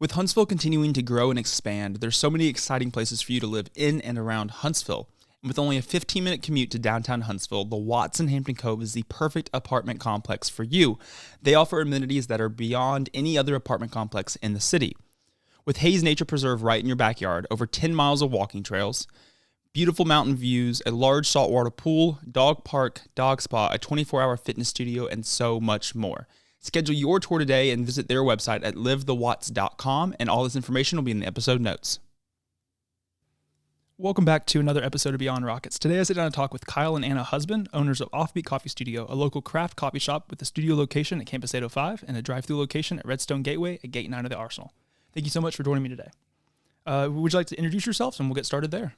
With Huntsville continuing to grow and expand, there's so many exciting places for you to live in and around Huntsville. And with only a 15-minute commute to downtown Huntsville, the Watts in Hampton Cove is the perfect apartment complex for you. They offer amenities that are beyond any other apartment complex in the city. With Hayes Nature Preserve right in your backyard, over 10 miles of walking trails, beautiful mountain views, a large saltwater pool, dog park, dog spa, a 24-hour fitness studio, and so much more. Schedule your tour today and visit their website at livethewatts.com, and all this information will be in the episode notes. Welcome back to another episode of Beyond Rockets. Today I sit down and talk with Kyle and Anna Husband, owners of Offbeat Coffee Studio, a local craft coffee shop with a studio location at Campus 805 and a drive-thru location at Redstone Gateway at Gate 9 of the Arsenal. Thank you so much for joining me today. Would you like to introduce yourselves, and we'll get started there?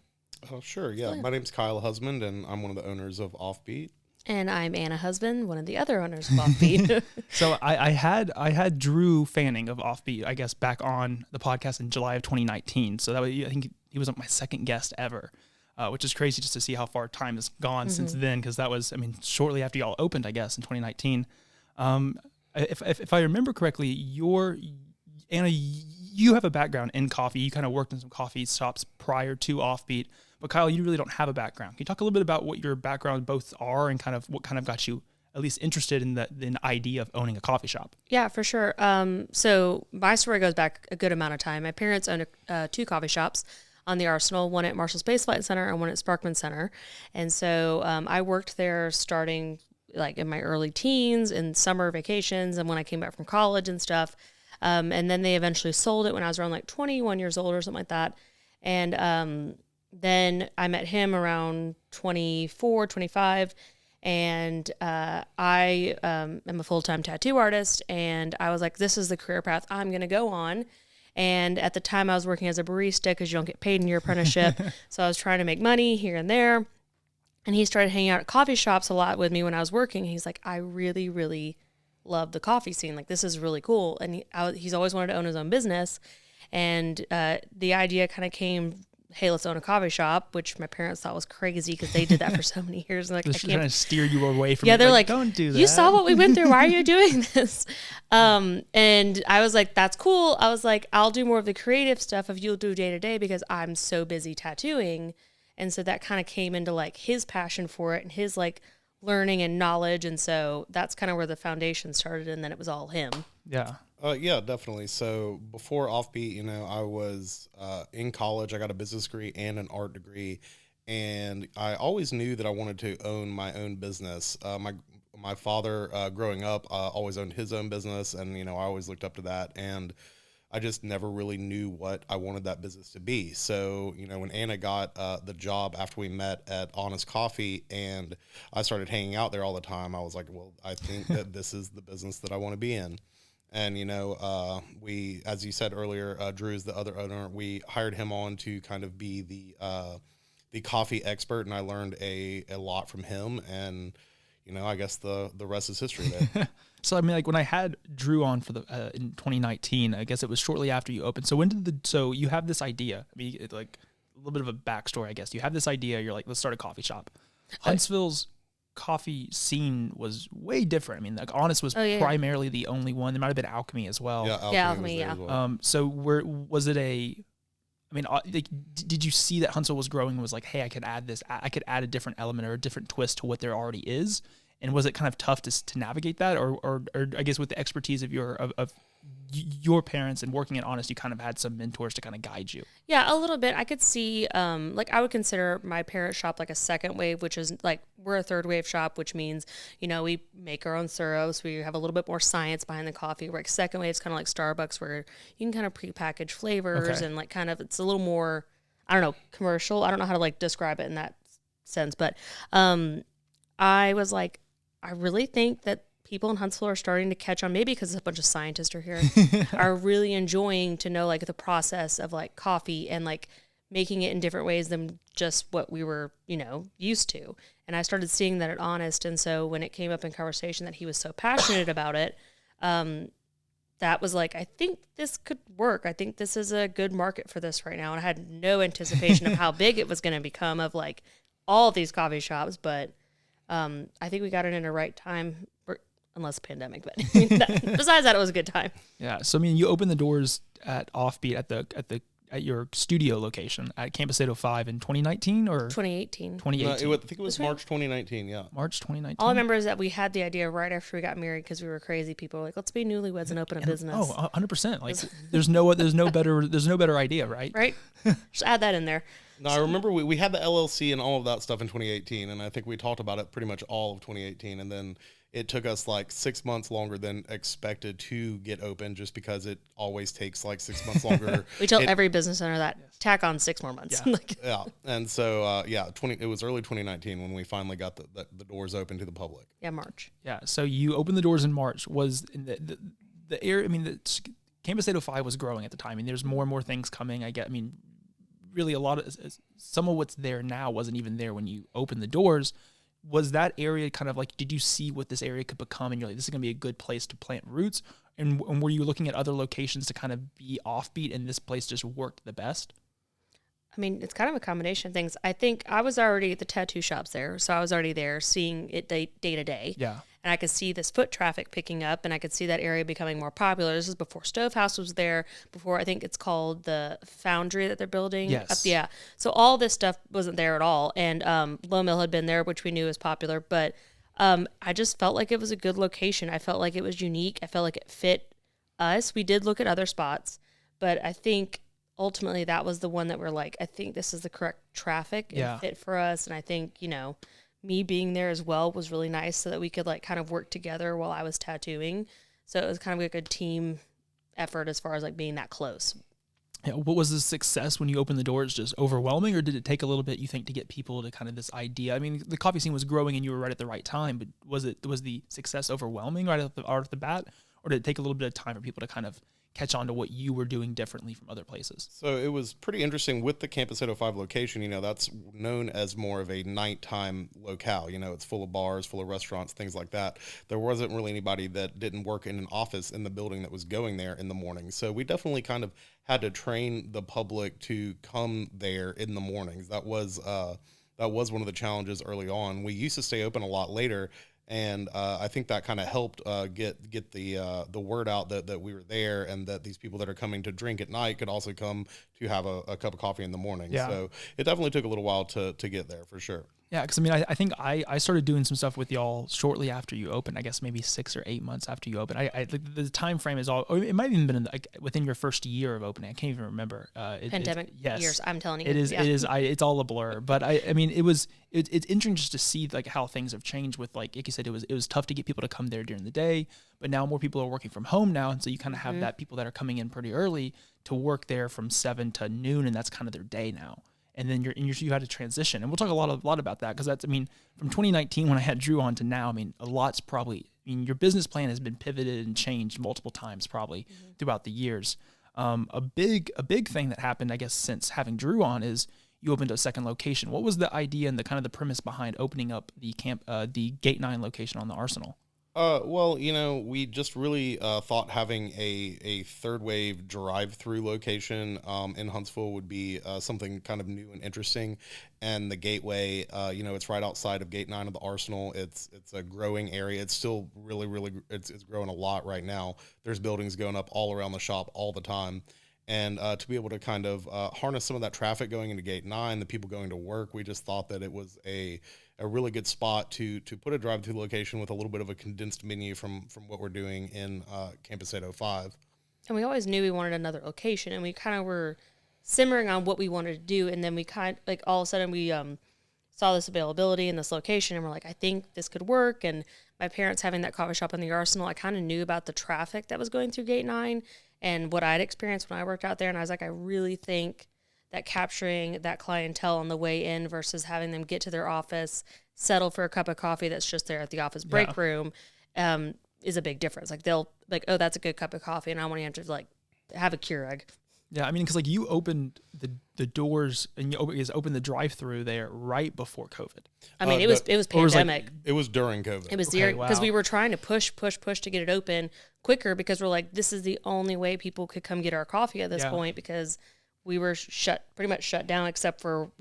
Oh, sure, yeah. My name's Kyle Husband, and I'm one of the owners of Offbeat. And I'm Anna Husband, one of the other owners of Offbeat. So I had Drew Fanning of Offbeat, I guess, back on the podcast in July of 2019. So that was, I think he was my second guest ever, which is crazy just to see how far time has gone since then, because that was, shortly after y'all opened, I guess, in 2019. If I remember correctly, Anna, you have a background in coffee. You kind of worked in some coffee shops prior to Offbeat. But Kyle, you really don't have a background. Can you talk a little bit about what your background both are and kind of what kind of got you at least interested in the idea of owning a coffee shop? Yeah, for sure. So my story goes back a good amount of time. My parents owned two coffee shops on the Arsenal, one at Marshall Space Flight Center and one at Sparkman Center. And so I worked there starting like in my early teens and summer vacations and when I came back from college and stuff. And then they eventually sold it when I was around like 21 years old or something like that. And then I met him around 24, 25, and I am a full-time tattoo artist, and I was like, this is the career path I'm going to go on. And at the time, I was working as a barista because you don't get paid in your apprenticeship, so I was trying to make money here and there. And he started hanging out at coffee shops a lot with me when I was working. He's like, I really, really love the coffee scene. Like, this is really cool. And he's always wanted to own his own business, and the idea kind of came, hey, let's own a coffee shop, which my parents thought was crazy because they did that for so many years. And like, They're trying to steer you away from it. Yeah, they're like, don't do that. You saw what we went through. Why are you doing this? And I was like, that's cool. I was like, I'll do more of the creative stuff if you'll do day to day because I'm so busy tattooing. And so that kind of came into like his passion for it and his like learning and knowledge. And so that's kind of where the foundation started. And then it was all him. Yeah. Yeah, definitely. So before Offbeat, I was in college. I got a business degree and an art degree, and I always knew that I wanted to own my own business. My father, growing up, always owned his own business, and I always looked up to that, and I just never really knew what I wanted that business to be. So, when Anna got the job after we met at Honest Coffee, and I started hanging out there all the time, I was like, well, I think that this is the business that I want to be in. And, we, as you said earlier, Drew is the other owner. We hired him on to kind of be the coffee expert, and I learned a lot from him. And, I guess the rest is history there. So, like when I had Drew on for in 2019, I guess it was shortly after you opened. So so you have this idea, like a little bit of a backstory, I guess. You have this idea, you're like, let's start a coffee shop. Huntsville's coffee scene was way different. Like Honest was primarily the only one. There might have been Alchemy as well. Yeah, Alchemy. As well. So was it did you see that Huntsville was growing and was like, hey, I could add this, I could add a different element or a different twist to what there already is? And was it kind of tough to navigate that, or I guess with the expertise of your parents and working at Honest, you kind of had some mentors to kind of guide you? Yeah, a little bit. I could see, I would consider my parents' shop like a second wave, which is like we're a third wave shop, which means we make our own syrups. We have a little bit more science behind the coffee. Where like second wave is kind of like Starbucks, where you can kind of prepackage flavors and like kind of it's a little more, I don't know, commercial. I don't know how to like describe it in that sense, but I was like, I really think that people in Huntsville are starting to catch on, maybe because a bunch of scientists are here, are really enjoying to know like the process of like coffee and like making it in different ways than just what we were, used to. And I started seeing that at Honest. And so when it came up in conversation that he was so passionate about it, that was like, I think this could work. I think this is a good market for this right now. And I had no anticipation of how big it was going to become of like all of these coffee shops, but I think we got it in the right time, unless pandemic, but besides that, it was a good time. Yeah. So, you opened the doors at Offbeat at your studio location at Campus 805 in 2019 or 2018. 2018? No, I think it was March 2019. Yeah. March 2019. All I remember is that we had the idea right after we got married because we were crazy. People were like, let's be newlyweds and open a business. Oh, 100%. Like there's no better idea, right? Right? Just add that in there. No, I remember we had the LLC and all of that stuff in 2018, and I think we talked about it pretty much all of 2018, and then it took us like 6 months longer than expected to get open, just because it always takes like 6 months longer. We tell every business owner that. Tack on 6 more months. Yeah. Yeah, and so it was early 2019 when we finally got the doors open to the public. Yeah, March. Yeah. So you opened the doors in March. Was in the area? I mean, the Campus 805 was growing at the time. I mean, there's more and more things coming. Really a lot of some of what's there now wasn't even there when you opened the doors. Was that area kind of like, did you see what this area could become and you're like, this is going to be a good place to plant roots? And were you looking at other locations to kind of be offbeat and this place just worked the best? I mean, it's kind of a combination of things. I think I was already at the tattoo shops there, so I was already there seeing it day to day. Yeah. And I could see this foot traffic picking up, and I could see that area becoming more popular. This is before Stovehouse was there, before I think it's called the Foundry that they're building. Yes. Yeah. So all this stuff wasn't there at all. And Low Mill had been there, which we knew was popular. But I just felt like it was a good location. I felt like it was unique. I felt like it fit us. We did look at other spots, but I think ultimately that was the one that we're like, I think this is the correct traffic and fit for us. And I think, me being there as well was really nice so that we could like kind of work together while I was tattooing. So it was kind of like a team effort as far as like being that close. Yeah, what was the success when you opened the doors? Just overwhelming, or did it take a little bit, you think, to get people to kind of this idea? I mean, the coffee scene was growing and you were right at the right time, but was the success overwhelming right off the bat, or did it take a little bit of time for people to kind of catch on to what you were doing differently from other places? So it was pretty interesting with the Campus 805 location. That's known as more of a nighttime locale. It's full of bars, full of restaurants, things like that. There wasn't really anybody that didn't work in an office in the building that was going there in the morning. So we definitely kind of had to train the public to come there in the mornings. That was one of the challenges early on. We used to stay open a lot later, and I think that kind of helped get the word out that we were there, and that these people that are coming to drink at night could also come to have a cup of coffee in the morning. Yeah. So it definitely took a little while to get there, for sure. Yeah, because I mean, I think I started doing some stuff with y'all shortly after you opened. I guess maybe 6 or 8 months after you opened. The time frame is all. It might have even been within your first year of opening. I can't even remember. Pandemic years. I'm telling you, it is. Yeah. It is. It's all a blur. But I mean, it's interesting just to see like how things have changed. With like you said, it was tough to get people to come there during the day, but now more people are working from home now, and so you kind of have that people that are coming in pretty early to work there from 7 to noon, and that's kind of their day now. And then you had to transition, and we'll talk a lot about that, because from 2019 when I had Drew on to now, I mean, your business plan has been pivoted and changed multiple times probably throughout the years. A big thing that happened, I guess, since having Drew on is you opened a second location. What was the idea and the kind of the premise behind opening up the Gate 9 location on the Arsenal? Well, we just really thought having a third wave drive-through location in Huntsville would be something kind of new and interesting. And the Gateway, it's right outside of Gate 9 of the Arsenal. It's a growing area. It's still really, it's growing a lot right now. There's buildings going up all around the shop all the time. And to be able to kind of harness some of that traffic going into Gate 9, the people going to work, we just thought that it was a really good spot to put a drive-through location with a little bit of a condensed menu from what we're doing in Campus 805. And we always knew we wanted another location, and we kind of were simmering on what we wanted to do, and then we kind of, like, all of a sudden we saw this availability in this location, and we're like, I think this could work. And my parents having that coffee shop in the Arsenal, I kind of knew about the traffic that was going through Gate 9 and what I'd experienced when I worked out there, and I was like, I really think that capturing that clientele on the way in versus having them get to their office, settle for a cup of coffee that's just there at the office break room, is a big difference. Like, they'll like, oh, that's a good cup of coffee, and I want to like have a Keurig. Yeah, I mean, because like you opened the doors and you opened the drive-through there right before COVID. I mean, it was pandemic. It was during COVID. It was because we were trying to push to get it open quicker, because we're like, this is the only way people could come get our coffee at this point, because we were pretty much shut down except for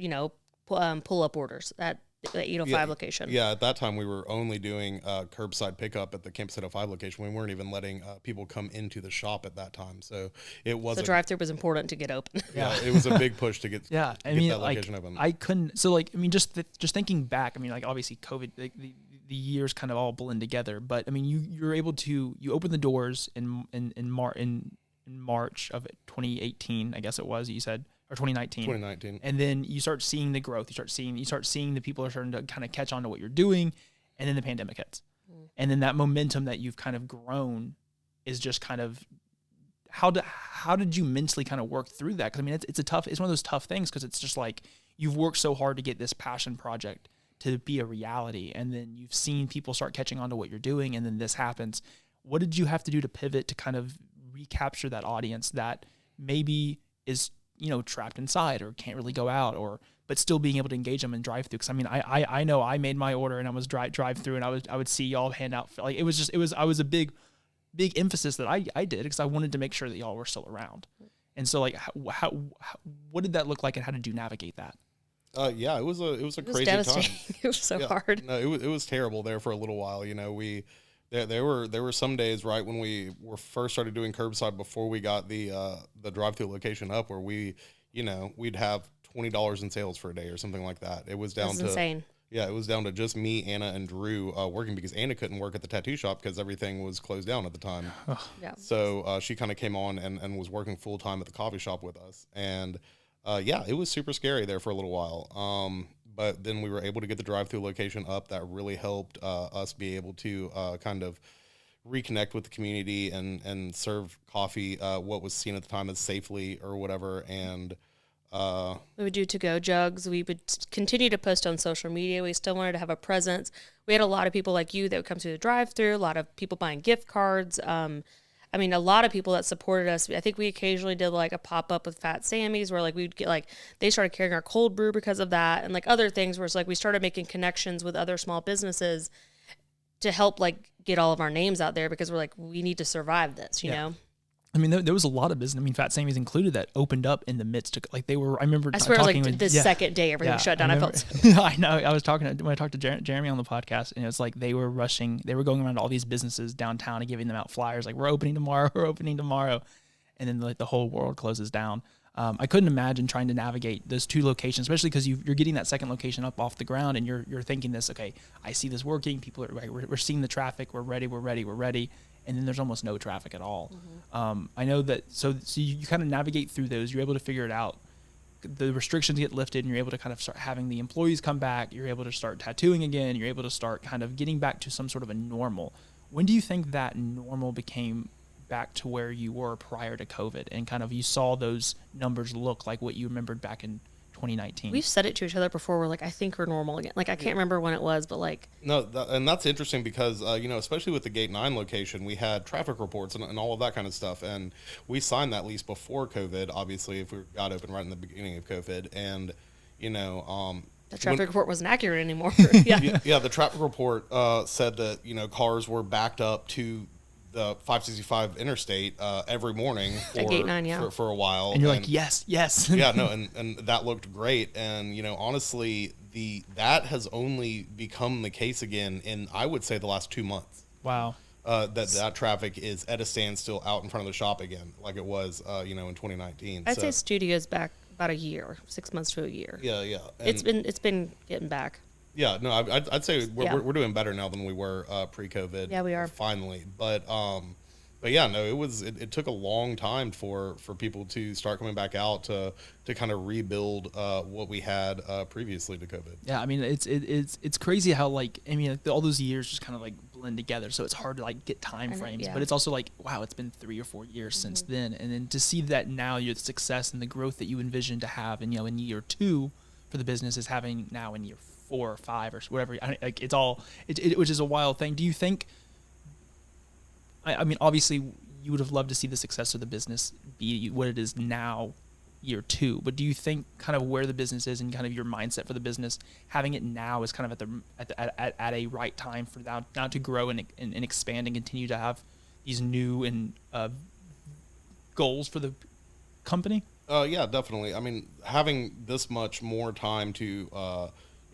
pull-up orders. That the 805 location. Yeah, at that time we were only doing curbside pickup at the Campus 805 location. We weren't even letting people come into the shop at that time. So it was the drive-through was important to get open. Yeah, it was a big push to get yeah. I get mean, that like location open. I couldn't. So like I mean, just thinking back. I mean, like obviously COVID, like, the years kind of all blend together. But I mean, you're able to open the doors in March of 2018, I guess it was. You said. Or 2019. And then you start seeing the growth. You start seeing the people are starting to kind of catch on to what you're doing, and then the pandemic hits. And then that momentum that you've kind of grown is just kind of how did you mentally kind of work through that? Because I mean, it's one of those tough things, because it's just like you've worked so hard to get this passion project to be a reality, and then you've seen people start catching on to what you're doing, and then this happens. What did you have to do to pivot to kind of recapture that audience that maybe is trapped inside or can't really go out, but still being able to engage them and drive through? Because I mean, I know I made my order and I was drive through, and I would see y'all hand out, like, I was a big emphasis that I did, because I wanted to make sure that y'all were still around. And so like how what did that look like, and how did you navigate that? Yeah, it was a crazy devastating. time. It was so hard. No, it was terrible there for a little while. There were some days right when we were first started doing curbside, before we got the drive-through location up, where we'd have $20 in sales for a day or something like that. It was down to insane. Yeah, it was down to just me, Anna, and Drew working, because Anna couldn't work at the tattoo shop because everything was closed down at the time. Yeah. So she kind of came on and was working full time at the coffee shop with us, and it was super scary there for a little while. But then we were able to get the drive-through location up. That really helped us be able to kind of reconnect with the community and serve coffee, what was seen at the time as safely or whatever. And we would do to-go jugs. We would continue to post on social media. We still wanted to have a presence. We had a lot of people like you that would come through the drive-through, a lot of people buying gift cards. I mean, a lot of people that supported us. I think we occasionally did like a pop-up with Fat Sammy's, where like we'd get like, they started carrying our cold brew because of that, and like other things where it's like we started making connections with other small businesses to help like get all of our names out there, because we're like, we need to survive this, you know? I mean, there was a lot of business. I mean, Fat Sammy's included, that opened up in the midst of, like, they were, I remember I swear talking it was like with, the second day everything shut down. I felt I know. I was talking when I talked to Jeremy on the podcast, and it was like they were rushing. They were going around to all these businesses downtown and giving them out flyers like, we're opening tomorrow. And then like the whole world closes down. I couldn't imagine trying to navigate those two locations, especially because you're getting that second location up off the ground, and you're thinking this, okay, I see this working. People are right. We're seeing the traffic. We're ready. And then there's almost no traffic at all. I know that. So you kind of navigate through those. You're able to figure it out. The restrictions get lifted, and you're able to kind of start having the employees come back. You're able to start tattooing again. You're able to start kind of getting back to some sort of a normal. When do you think that normal became back to where you were prior to COVID, and kind of you saw those numbers look like what you remembered back in 2019? We've said it to each other before. We're like, I think we're normal again. Like, I can't remember when it was, but like. No, and that's interesting because, especially with the Gate 9 location, we had traffic reports and all of that kind of stuff. And we signed that lease before COVID, obviously, if we got open right in the beginning of COVID. And, the traffic report wasn't accurate anymore. Yeah, the traffic report said that, cars were backed up to the 565 interstate every morning for, at Gate 9, for a while. And you're like, yes. Yeah, no, and that looked great. And, honestly, that has only become the case again in, I would say, the last 2 months. Wow. That traffic is at a standstill out in front of the shop again, like it was, in 2019. I'd say studio's back about a year, 6 months to a year. Yeah. And it's been getting back. Yeah, no, I'd say we're doing better now than we were pre-COVID. Yeah, we are finally. But yeah, no, it took a long time for people to start coming back out to kind of rebuild what we had previously to COVID. Yeah, I mean it's crazy how all those years just kind of like blend together. So it's hard to like get time frames, but it's also like, wow, it's been 3 or 4 years since then, and then to see that now your success and the growth that you envisioned to have, and in year 2 for the business is having now in year 4 or 5 or whatever. Which is a wild thing. Do you think? I mean, obviously, you would have loved to see the success of the business be what it is now, year 2. But do you think kind of where the business is and kind of your mindset for the business, having it now is kind of at a right time for now to grow and expand and continue to have these new and goals for the company? Yeah, definitely. I mean, having this much more time to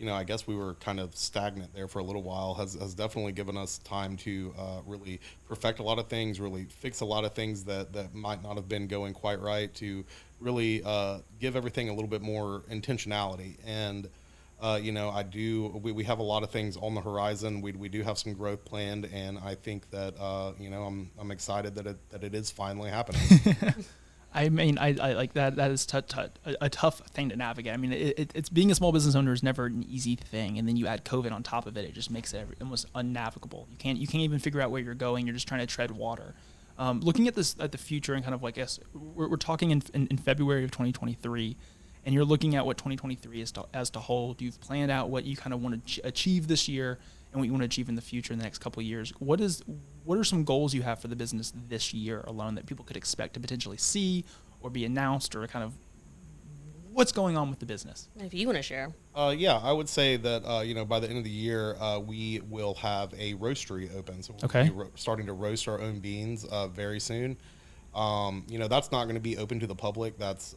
I guess we were kind of stagnant there for a little while, has definitely given us time to really perfect a lot of things, really fix a lot of things that might not have been going quite right, to really give everything a little bit more intentionality. And we have a lot of things on the horizon. We do have some growth planned, and I think that I'm excited that it is finally happening. I mean, I like that. That is a tough thing to navigate. I mean, it's being a small business owner is never an easy thing, and then you add COVID on top of it. It just makes it almost unnavigable. You can't even figure out where you're going. You're just trying to tread water. Looking at the future and kind of like, I guess we're talking in February of 2023, and you're looking at what 2023 is as to hold. You've planned out what you kind of want to achieve this year and what you want to achieve in the future in the next couple of years. What are some goals you have for the business this year alone that people could expect to potentially see or be announced, or kind of what's going on with the business? If you want to share. Yeah, I would say that, by the end of the year, we will have a roastery open. So we'll be starting to roast our own beans very soon. That's not going to be open to the public. That's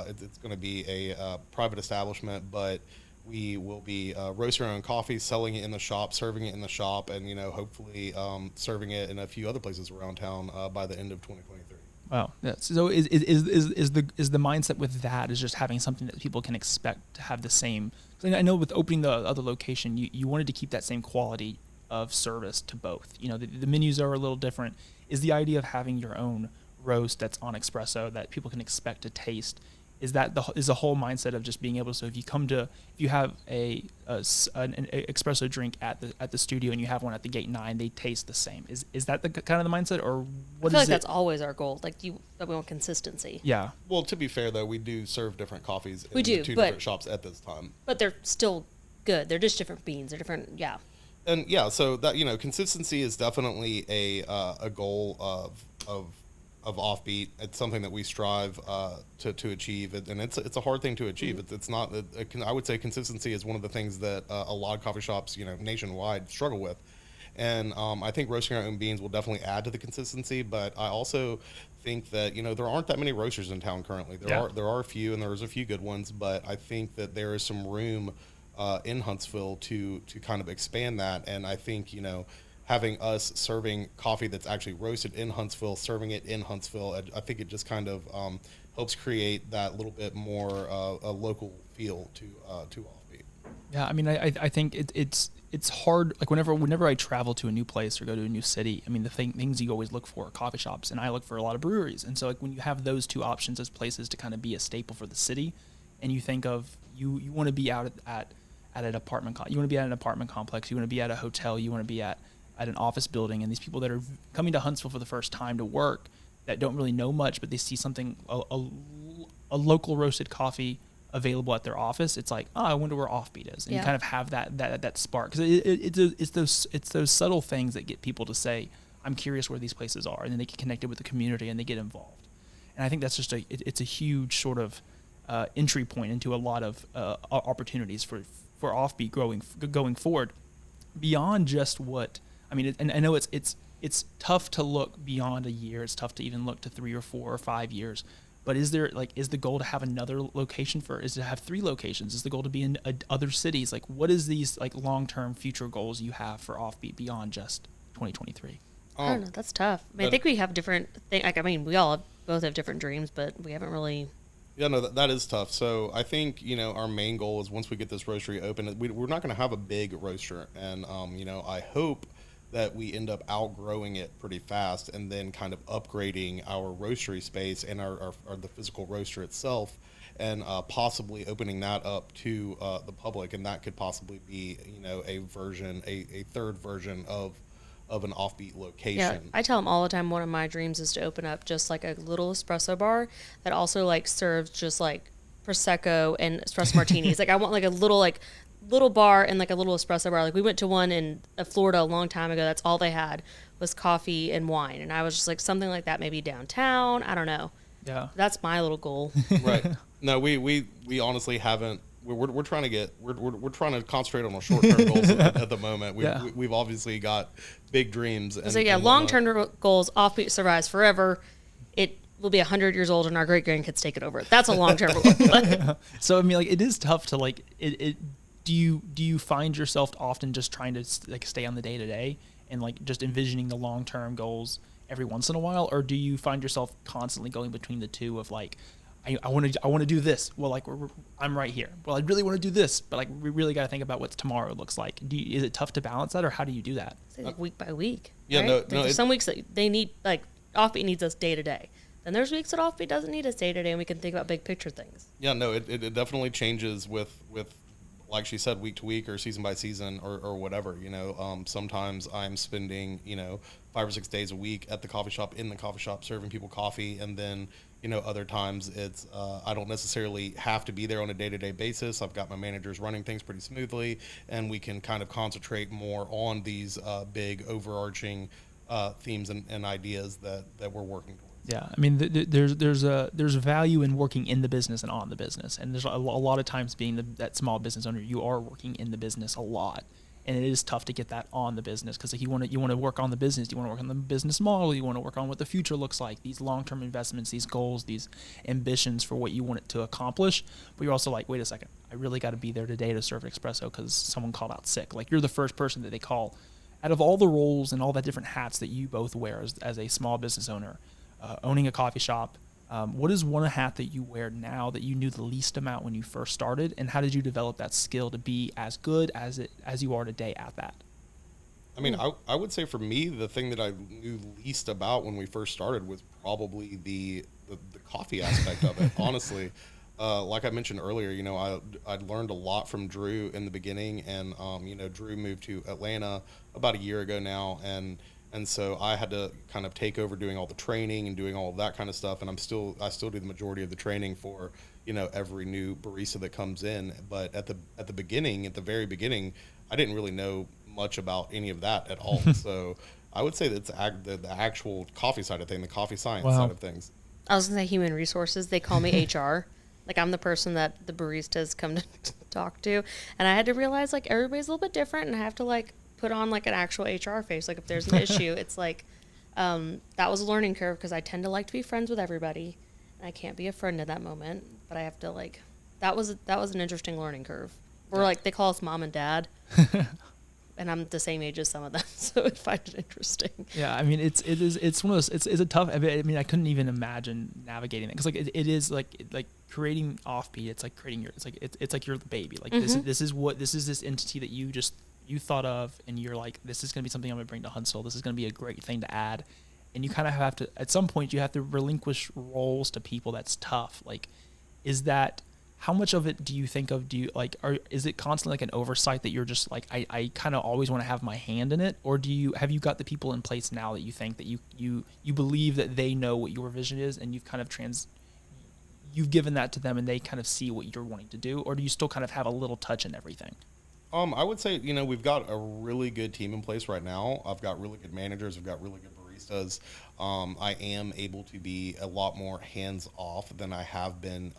it's going to be a private establishment, but we will be roasting our own coffee, selling it in the shop, serving it in the shop, and hopefully serving it in a few other places around town by the end of 2023. Wow. Yeah. So is the mindset with that is just having something that people can expect to have the same? Cause I know with opening the other location, you wanted to keep that same quality of service to both. The menus are a little different. Is the idea of having your own roast that's on espresso that people can expect to taste? Is that the whole mindset of just being able to, so if you have an espresso drink at the studio and you have one at the Gate 9, they taste the same. Is that the kind of the mindset, or what? I feel like that's always our goal. That we want consistency. Yeah. Well, to be fair though, we do serve different coffees in two different shops at this time. But they're still good. They're just different beans. They're different. Yeah. And yeah, so that consistency is definitely a goal of Offbeat. It's something that we strive to achieve, and it's a hard thing to achieve. Mm-hmm. It's not. I would say consistency is one of the things that a lot of coffee shops, nationwide struggle with. And I think roasting our own beans will definitely add to the consistency. But I also think that there aren't that many roasters in town currently. There are a few, and there's a few good ones. But I think that there is some room in Huntsville to kind of expand that. And I think having us serving coffee that's actually roasted in Huntsville, serving it in Huntsville, I think it just kind of helps create that little bit more a local feel to Offbeat. Yeah, I mean, I think it's hard. Like whenever I travel to a new place or go to a new city, I mean, the things you always look for are coffee shops, and I look for a lot of breweries. And so like when you have those two options as places to kind of be a staple for the city, and you think of you want to be out at an apartment, you want to be at an apartment complex, you want to be at a hotel, you want to be at an office building, and these people that are coming to Huntsville for the first time to work that don't really know much, but they see something, a local roasted coffee available at their office, it's like, oh, I wonder where Offbeat is. And you kind of have that spark, because it's those subtle things that get people to say, I'm curious where these places are, and then they get connected with the community and they get involved. And I think that's just it's a huge sort of entry point into a lot of opportunities for Offbeat going forward, beyond just what. I mean, and I know it's tough to look beyond a year. It's tough to even look to 3 or 4 or 5 years. But is the goal to have another location is to have 3 locations? Is the goal to be in other cities? Like, what is these like long-term future goals you have for Offbeat beyond just 2023? I don't know. That's tough. I think we have different things. Like, I mean, we all both have different dreams, but we haven't really. Yeah, no, that is tough. So I think, our main goal is once we get this roastery open, we're not going to have a big roaster. And, I hope that we end up outgrowing it pretty fast and then kind of upgrading our roastery space and our the physical roaster itself, and possibly opening that up to the public. And that could possibly be, a third version of an Offbeat location. Yeah, I tell them all the time, one of my dreams is to open up just like a little espresso bar that also like serves just like Prosecco and espresso martinis. Like I want like a little bar and like a little espresso bar. Like we went to one in Florida a long time ago. That's all they had was coffee and wine. And I was just like, something like that, maybe downtown. I don't know. Yeah. That's my little goal. Right. No, we honestly haven't. We're trying to concentrate on our short-term goals at the moment. We've obviously got big dreams. So long-term goals. Offbeat survives forever. It will be 100 years old, and our great grandkids take it over. That's a long-term goal. So I mean, like, it is tough to like it. do you find yourself often just trying to like stay on the day to day and like just envisioning the long term goals every once in a while, or do you find yourself constantly going between the two of like, I want to do this. Well, like I'm right here. Well, I really want to do this, but like we really got to think about what tomorrow looks like. Is it tough to balance that, or how do you do that? It's like week by week. Yeah, right? no, Like no. there's some weeks that they need, like Offbeat needs us day to day. Then there's weeks that Offbeat doesn't need us day to day, and we can think about big picture things. Yeah, no, it definitely changes with like she said, week to week or season by season or whatever. Sometimes I'm spending 5 or 6 days a week at the coffee shop, in the coffee shop, serving people coffee, and then other times it's I don't necessarily have to be there on a day-to-day basis. I've got my managers running things pretty smoothly, and we can kind of concentrate more on these big overarching themes and ideas that we're working towards. Yeah, I mean, there's value in working in the business and on the business, and there's a lot of times being that small business owner, you are working in the business a lot, and it is tough to get that on the business because like you want to work on the business, you want to work on the business model, you want to work on what the future looks like, these long-term investments, these goals, these ambitions for what you want it to accomplish, but you're also like, wait a second, I really got to be there today to serve an espresso because someone called out sick. Like you're the first person that they call. Out of all the roles and all the different hats that you both wear as a small business owner, owning a coffee shop, what is one hat that you wear now that you knew the least amount when you first started, and how did you develop that skill to be as good as you are today at that? I mean, I would say for me, the thing that I knew least about when we first started was probably the coffee aspect of it, honestly. Like I mentioned earlier, I'd learned a lot from Drew in the beginning, and Drew moved to Atlanta about a year ago now, and so I had to kind of take over doing all the training and doing all of that kind of stuff, and I still do the majority of the training for every new barista that comes in. But at the very beginning, I didn't really know much about any of that at all. So I would say that's the actual coffee side of things, the coffee science side of things. I was gonna say human resources. They call me HR. Like I'm the person that the baristas come to talk to, and I had to realize like everybody's a little bit different, and I have to like put on like an actual HR face. Like if there's an issue, it's like that was a learning curve because I tend to like to be friends with everybody, and I can't be a friend at that moment. But I have to like that was an interesting learning curve. We're like they call us mom and dad. And I'm the same age as some of them, so I find it interesting. Yeah, I mean, it's one of those. It's a tough. I mean, I couldn't even imagine navigating it because like it is like creating Offbeat. It's like creating it's like you're the baby. Like this is this entity that you thought of, and you're like, this is gonna be something I'm gonna bring to Huntsville. This is gonna be a great thing to add, and you kind of have to at some point you have to relinquish roles to people. That's tough. Like, is that? How much of it do you think of, is it constantly like an oversight that you're just like, I kind of always want to have my hand in it? Or have you got the people in place now that you think that you believe that they know what your vision is, and you've kind of you've given that to them and they kind of see what you're wanting to do? Or do you still kind of have a little touch in everything? I would say, we've got a really good team in place right now. I've got really good managers. I've got really good baristas. I am able to be a lot more hands off than I have been,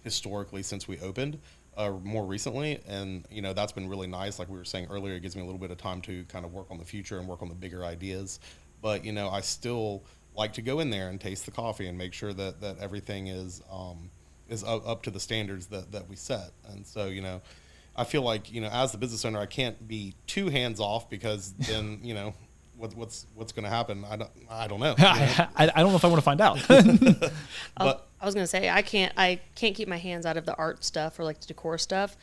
historically since we opened more recently, and that's been really nice. Like we were saying earlier, it gives me a little bit of time to kind of work on the future and work on the bigger ideas, but I still like to go in there and taste the coffee and make sure that everything is up to the standards that we set. And so I feel like as the business owner, I can't be too hands off because then what's going to happen, I don't know. I don't know if I want to find out. But I was gonna say I can't keep my hands out of the art stuff or like the decor stuff.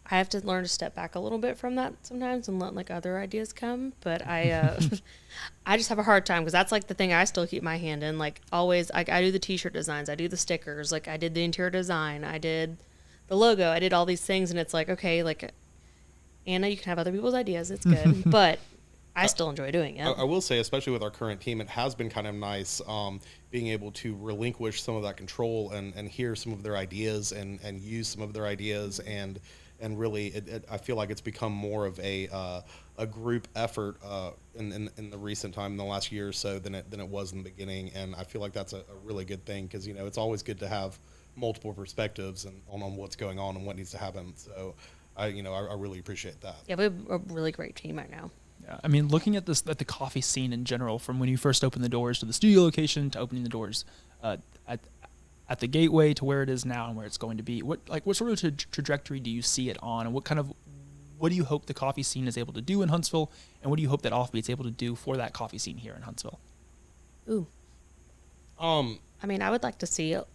I have to learn to step back a little bit from that sometimes and let like other ideas come. But I just have a hard time because that's like the thing I still keep my hand in. Like always, I do the T-shirt designs, I do the stickers, like I did the interior design, I did the logo, I did all these things, and it's like, okay, like Anna, you can have other people's ideas, it's good, but I still enjoy doing it. I will say, especially with our current team, it has been kind of nice being able to relinquish some of that control and hear some of their ideas and use some of their ideas and really, I feel like it's become more of a group effort in the recent time, in the last year or so, than it was in the beginning, and I feel like that's a really good thing because it's always good to have multiple perspectives and on what's going on and what needs to happen. So I really appreciate that. Yeah, we have a really great team right now. Yeah, I mean, looking at the coffee scene in general, from when you first opened the doors to the studio location to opening the doors, at the Gateway to where it is now and where it's going to be? What sort of trajectory do you see it on, and what do you hope the coffee scene is able to do in Huntsville, and what do you hope that Offbeat's able to do for that coffee scene here in Huntsville? Ooh. I mean, I would like to see a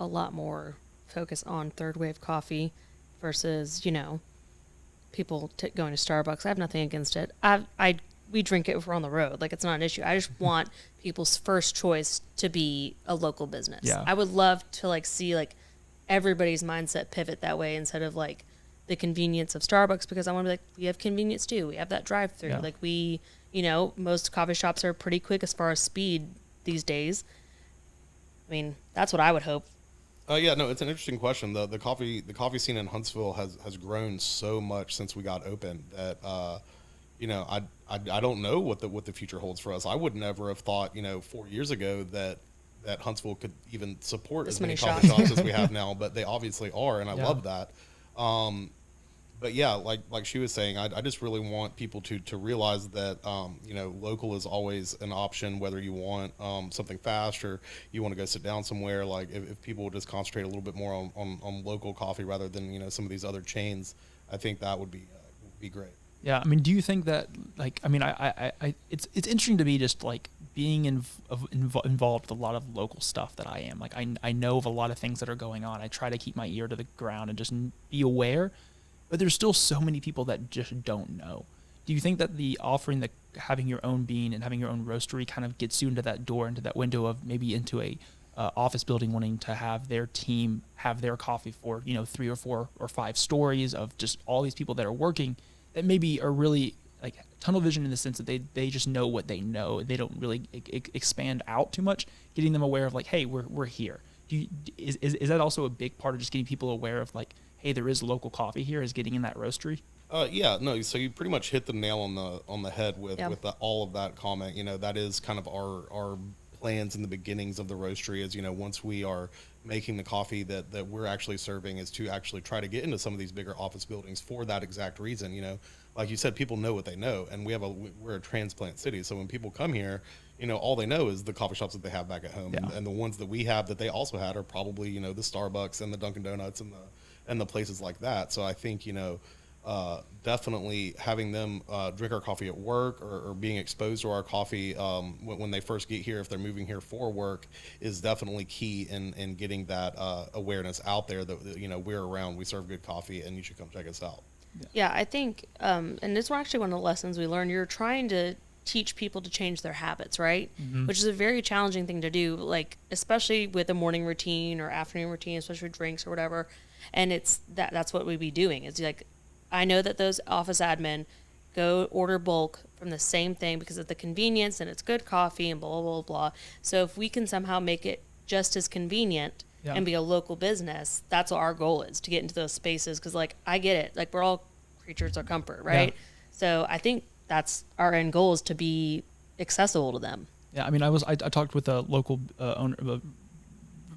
lot more focus on third wave coffee versus, people going to Starbucks. I have nothing against it. We drink it if we're on the road. Like, it's not an issue. I just want people's first choice to be a local business. Yeah. I would love to see everybody's mindset pivot that way instead of the convenience of Starbucks, because I want to be we have convenience too. We have that drive through. Yeah. Most coffee shops are pretty quick as far as speed these days. I mean, that's what I would hope. Yeah, no, it's an interesting question. The coffee scene in Huntsville has grown so much since we got open that I don't know what the future holds for us. I would never have thought 4 years ago that Huntsville could even support as many coffee shops as we have now, but they obviously are, and I love that. But yeah, like she was saying, I just really want people to realize that local is always an option, whether you want something fast or you want to go sit down somewhere. Like if people would just concentrate a little bit more on local coffee rather than some of these other chains, I think that would be great. Yeah, I mean, do you think that it's interesting to me just being involved with a lot of local stuff that I am. I know of a lot of things that are going on. I try to keep my ear to the ground and just be aware. But there's still so many people that just don't know. Do you think that the offering, that having your own bean and having your own roastery kind of gets you into that door, into that window of maybe into a office building wanting to have their team have their coffee for 3 or 4 or 5 stories of just all these people that are working that maybe are really tunnel vision in the sense that they just know what they know. They don't really expand out too much, getting them aware of hey, we're here. Is that also a big part of just getting people aware of hey, there is local coffee here, is getting in that roastery? Yeah, no. So you pretty much hit the nail on the head with all of that comment. That is kind of our plans in the beginnings of the roastery. Is once we are making the coffee that we're actually serving, is to actually try to get into some of these bigger office buildings for that exact reason. Like you said, people know what they know, and we're a transplant city. So when people come here, all they know is the coffee shops that they have back at home, and the ones that we have that they also had are probably the Starbucks and the Dunkin' Donuts and the places like that. So I think, definitely having them drink our coffee at work or being exposed to our coffee when they first get here, if they're moving here for work, is definitely key in getting that awareness out there that, we're around, we serve good coffee, and you should come check us out. Yeah, I think, and this was actually one of the lessons we learned. You're trying to teach people to change their habits, right? Mm-hmm. Which is a very challenging thing to do, especially with a morning routine or afternoon routine, especially with drinks or whatever. And it's that's what we'd be doing. It's I know that those office admin go order bulk from the same thing because of the convenience and it's good coffee and blah, blah, blah. So if we can somehow make it just as convenient and be a local business, that's what our goal is, to get into those spaces. Because I get it. We're all creatures of comfort, right? Yeah. So I think that's our end goal, is to be accessible to them. Yeah, I mean, I talked with a local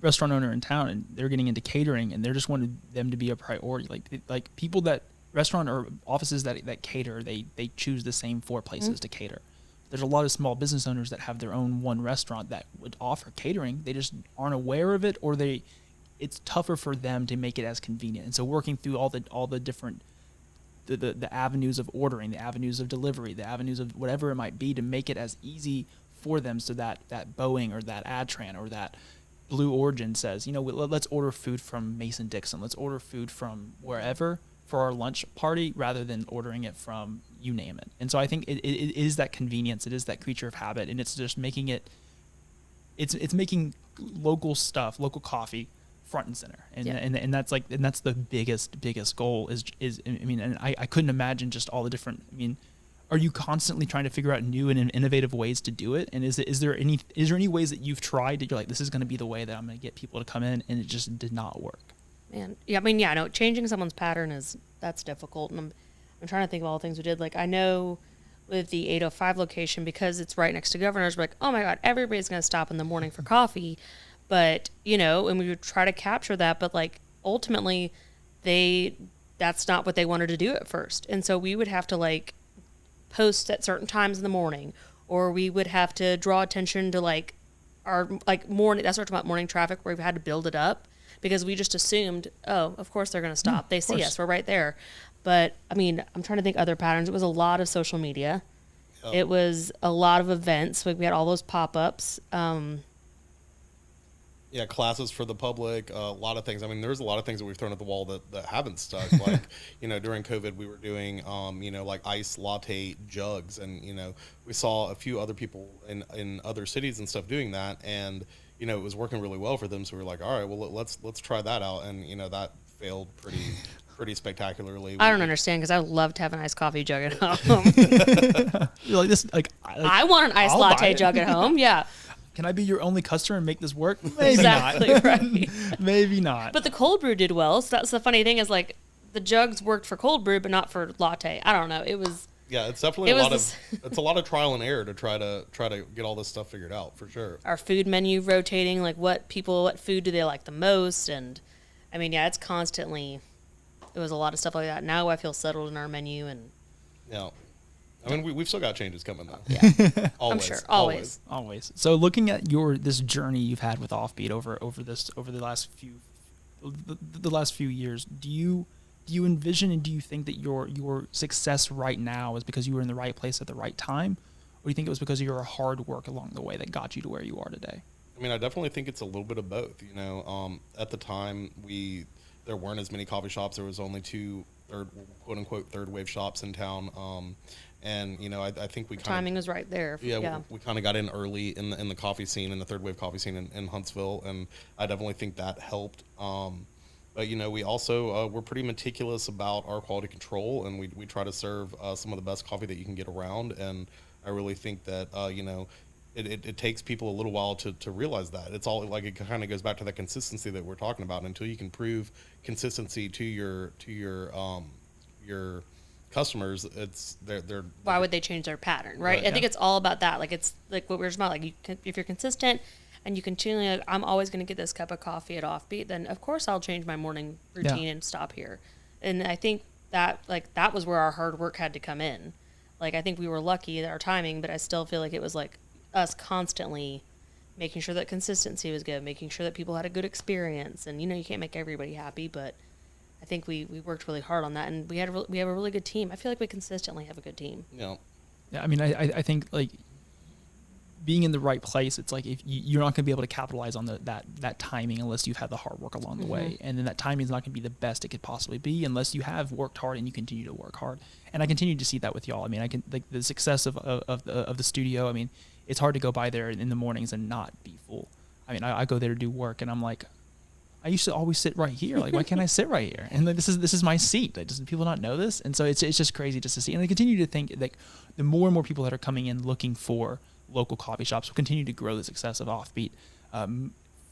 restaurant owner in town, and they're getting into catering, and they just wanted them to be a priority. Like people that restaurant or offices that cater, they choose the same 4 places to cater. There's a lot of small business owners that have their own one restaurant that would offer catering. They just aren't aware of it, or it's tougher for them to make it as convenient. And so working through all the different the avenues of ordering, the avenues of delivery, the avenues of whatever it might be, to make it as easy for them, so that Boeing or that Adtran or that Blue Origin says, let's order food from Mason-Dixon. Let's order food from wherever for our lunch party, rather than ordering it from you name it. And so I think it is that convenience. It is that creature of habit, and it's just making it's making local stuff, local coffee, front and center. And that's that's the biggest goal is I couldn't imagine just all the different. Are you constantly trying to figure out new and innovative ways to do it? And is there any ways that you've tried that you're this is going to be the way that I'm going to get people to come in, and it just did not work? Man, no, changing someone's pattern that's difficult. And I'm trying to think of all the things we did. I know with the 805 location, because it's right next to Governor's, we're oh my God, everybody's going to stop in the morning for coffee. But, and we would try to capture that, but ultimately that's not what they wanted to do at first. And so we would have to post at certain times in the morning, or we would have to draw attention to our like morning. That's what we're talking about, morning traffic, where we've had to build it up because we just assumed, oh, of course they're going to stop. They see us. We're right there. But I mean, I'm trying to think other patterns. It was a lot of social media. Yep. It was a lot of events. Like we had all those pop-ups. Yeah, classes for the public, a lot of things. I mean, there's a lot of things that we've thrown at the wall that haven't stuck. Like, during COVID, we were doing, like ice latte jugs. And, we saw a few other people in other cities and stuff doing that. And, it was working really well for them. So we were like, all right, well, let's try that out. And, that failed pretty spectacularly. I don't understand because I would love to have an iced coffee jug at home. You're like this, like I want an iced latte jug at home. Yeah. Can I be your only customer and make this work? Maybe exactly not. Right. Maybe not. But the cold brew did well. So that's the funny thing is like the jugs worked for cold brew, but not for latte. I don't know. It was. Yeah, it's definitely it's a lot of trial and error to try to get all this stuff figured out for sure. Our food menu rotating, like what food do they like the most, and I mean, yeah, it's constantly. It was a lot of stuff like that. Now I feel settled in our menu and. Yeah. I mean, we've still got changes coming though. Yeah, always, I'm sure. Always. So looking at this journey you've had with Offbeat over the last few years, do you envision and do you think that your success right now is because you were in the right place at the right time, or do you think it was because of your hard work along the way that got you to where you are today? I mean, I definitely think it's a little bit of both. At the time there weren't as many coffee shops. There was only two quote unquote third wave shops in town. And I think timing was right there. Yeah. We kind of got in early in the coffee scene, in the third wave coffee scene in Huntsville, and I definitely think that helped. But we also we're pretty meticulous about our quality control, and we try to serve some of the best coffee that you can get around. And I really think that it takes people a little while to realize that. It's all like it kind of goes back to that consistency that we're talking about. Until you can prove consistency to your customers, they're why would they change their pattern, right? I think it's all about that. Like it's like what we were talking about. Like if you're consistent and you continually, like, I'm always going to get this cup of coffee at Offbeat, then of course I'll change my morning routine and stop here. And I think that that was where our hard work had to come in. Like I think we were lucky at our timing, but I still feel like it was like us constantly making sure that consistency was good, making sure that people had a good experience. And you can't make everybody happy, but I think we worked really hard on that, and we have a really good team. I feel like we consistently have a good team. Yeah. Yeah. I mean, I think like being in the right place, it's like if you're not going to be able to capitalize on that timing unless you've had the hard work along the way, and then that timing is not going to be the best it could possibly be unless you have worked hard and you continue to work hard. And I continue to see that with y'all. I mean, I can like the success of the studio. I mean, it's hard to go by there in the mornings and not be full. I mean, I go there to do work, and I'm like, I used to always sit right here. Like, why can't I sit right here? And like, this is my seat. Like, does people not know this? And so it's just crazy just to see. And I continue to think like the more and more people that are coming in looking for local coffee shops will continue to grow the success of Offbeat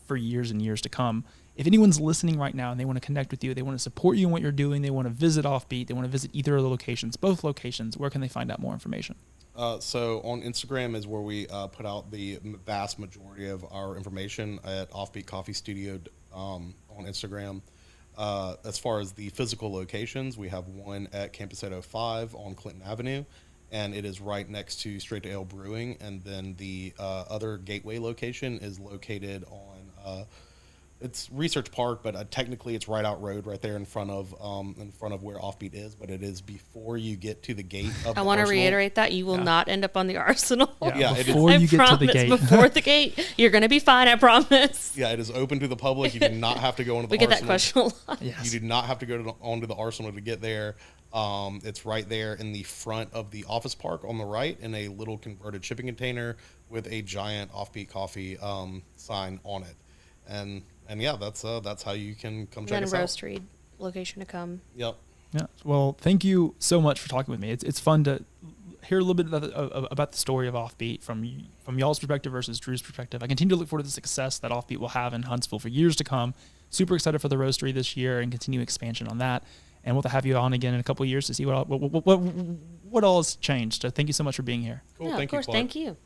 for years and years to come. If anyone's listening right now and they want to connect with you, they want to support you in what you're doing, they want to visit Offbeat, they want to visit either of the locations, both locations, where can they find out more information? So on Instagram is where we put out the vast majority of our information at Offbeat Coffee Studio on Instagram. As far as the physical locations, we have one at Campus 805 on Clinton Avenue, and it is right next to Straight to Ale Brewing. And then the other Gateway location is located on it's Research Park, but technically it's right out road right there in front of where Offbeat is, but it is before you get to the gate of I want to reiterate that you will not end up on the Arsenal. Yeah, before you get to the gate. Before the gate, you're going to be fine, I promise. Yeah, it is open to the public. You do not have to go into the Arsenal. We get Arsenal. that question a lot. Yes. You do not have to go onto the Arsenal to get there. It's right there in the front of the office park on the right in a little converted shipping container with a giant Offbeat Coffee sign on it. And yeah, that's how you can come check us out. And then Roastery location to come. Yep. Yeah. Well, thank you so much for talking with me. It's fun to hear a little bit about the story of Offbeat from y'all's perspective versus Drew's perspective. I continue to look forward to the success that Offbeat will have in Huntsville for years to come. Super excited for the Roastery this year and continue expansion on that. And we'll have you on again in a couple of years to see what all has changed. So thank you so much for being here. Cool. Yeah, Thank of course. you, Clark. Thank you.